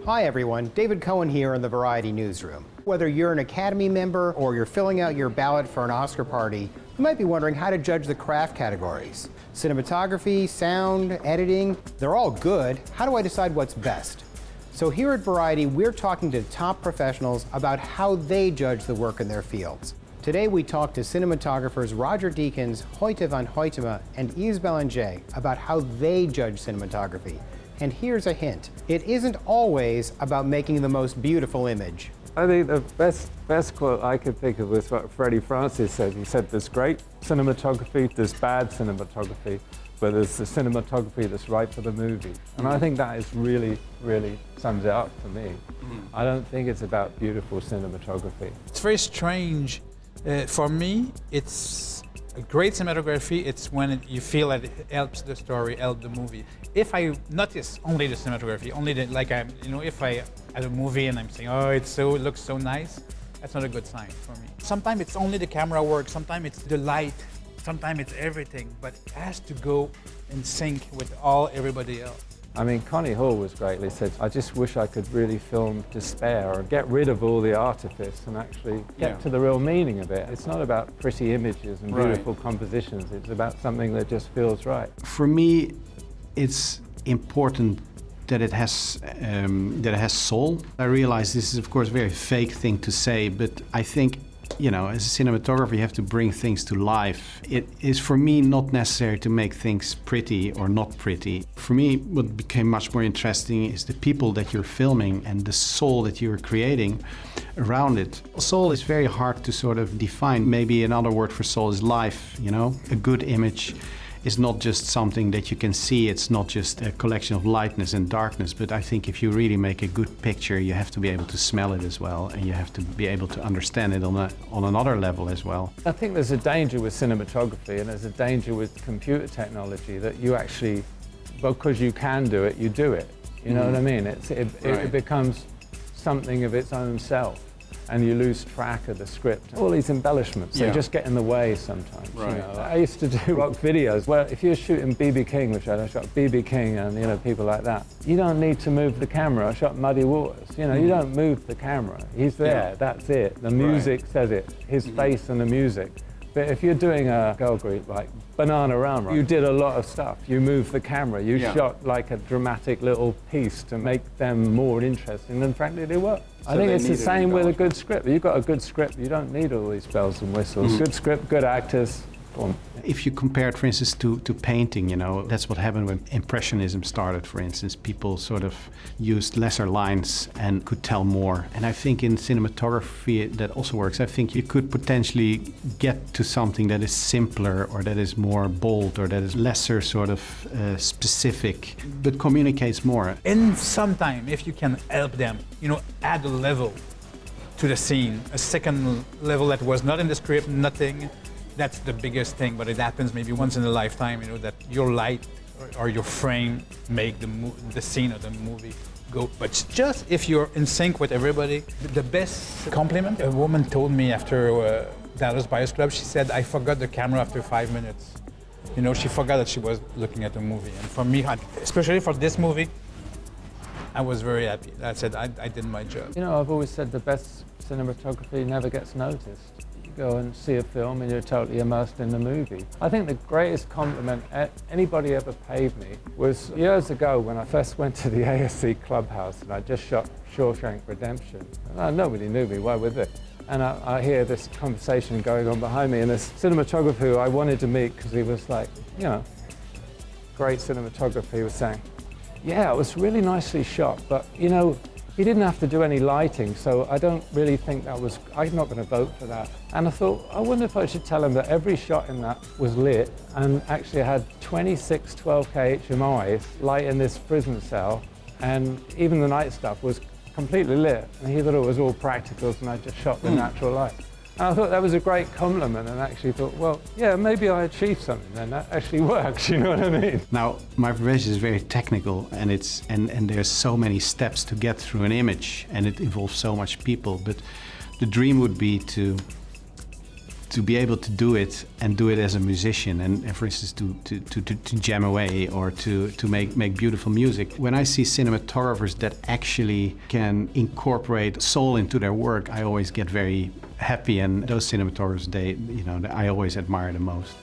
Hi everyone, David Cohen here in the Variety Newsroom. Whether you're an Academy member or you're filling out your ballot for an Oscar party, you might be wondering how to judge the craft categories. Cinematography, sound, editing, they're all good. How do I decide what's best? So here at Variety, we're talking to top professionals about how they judge the work in their fields. Today we talk to cinematographers Roger Deakins, Hoyte van Hoytema, and Yves Belanger about how they judge cinematography. And here's a hint. It isn't always about making the most beautiful image. I think the best quote I could think of was what Freddie Francis said. He said, there's great cinematography, there's bad cinematography, but there's the cinematography that's right for the movie. And I think that is really sums it up for me. I don't think it's about beautiful cinematography. It's very strange. For me, it's a great cinematography. It's when you feel that it helps the story, helps the movie. If I notice only the cinematography, only the, if I at a movie and I'm saying, oh, it looks so nice, that's not a good sign for me. Sometimes it's only the camera work, sometimes it's the light, sometimes it's everything, but it has to go in sync with everybody else. I mean, Connie Hall was great. He said, I just wish I could really film despair or get rid of all the artifice and actually get to the real meaning of it. It's not about pretty images and beautiful compositions. It's about something that just feels right. For me, it's important that it has soul. I realize this is, of course, a very fake thing to say, but I think, you know, as a cinematographer, you have to bring things to life. It is, for me, not necessary to make things pretty or not pretty. For me, what became much more interesting is the people that you're filming and the soul that you're creating around it. Soul is very hard to sort of define. Maybe another word for soul is life, you know? A good image is not just something that you can see, it's not just a collection of lightness and darkness, but I think if you really make a good picture, you have to be able to smell it as well, and you have to be able to understand it on another level as well. I think there's a danger with cinematography, and there's a danger with computer technology that you actually, because you can do it, you do it. You know what I mean? It becomes something of its own self, and you lose track of the script. All these embellishments, they just get in the way sometimes. You know? I used to do rock videos where if you're shooting B.B. King, which I shot B.B. King and people like that, you don't need to move the camera. I shot Muddy Waters. You don't move the camera. He's there, that's it. The music says it, his face and the music. But if you're doing a girl group like Bananarama, you did a lot of stuff. You moved the camera, you shot like a dramatic little piece to make them more interesting, and frankly they were. So I think it's the same with a good script. You've got a good script, you don't need all these bells and whistles. Good script, good actors. If you compare it, for instance, to painting, you know, that's what happened when Impressionism started, for instance. People sort of used lesser lines and could tell more. And I think in cinematography that also works. I think you could potentially get to something that is simpler or that is more bold or that is lesser sort of specific, but communicates more. And sometime, if you can help them, add a level to the scene, a second level that was not in the script, nothing. That's the biggest thing, but it happens maybe once in a lifetime, that your light or your frame make the scene of the movie go. But just if you're in sync with everybody, the best compliment, a woman told me after Dallas Buyers Club, she said, I forgot the camera after 5 minutes. She forgot that she was looking at the movie. And for me, especially for this movie, I was very happy. I said, I did my job. I've always said the best cinematography never gets noticed. Go and see a film and you're totally immersed in the movie. I think the greatest compliment anybody ever paid me was years ago when I first went to the ASC Clubhouse and I just shot Shawshank Redemption. Nobody knew me, why would they? And I hear this conversation going on behind me, and this cinematographer who I wanted to meet because he was like, great cinematography, was saying, yeah, it was really nicely shot, but he didn't have to do any lighting, so I don't really think I'm not going to vote for that. And I thought, I wonder if I should tell him that every shot in that was lit and actually had 26 12K HMIs light in this prison cell, and even the night stuff was completely lit. And he thought it was all practicals and I just shot with natural light. And I thought that was a great compliment, and actually thought, well, yeah, maybe I achieved something then. That actually works, you know what I mean? Now, my profession is very technical, and there's so many steps to get through an image, and it involves so much people. But the dream would be to to be able to do it and do it as a musician, and for instance to jam away or to make beautiful music. When I see cinematographers that actually can incorporate soul into their work, I always get very happy, and those cinematographers, I always admire the most.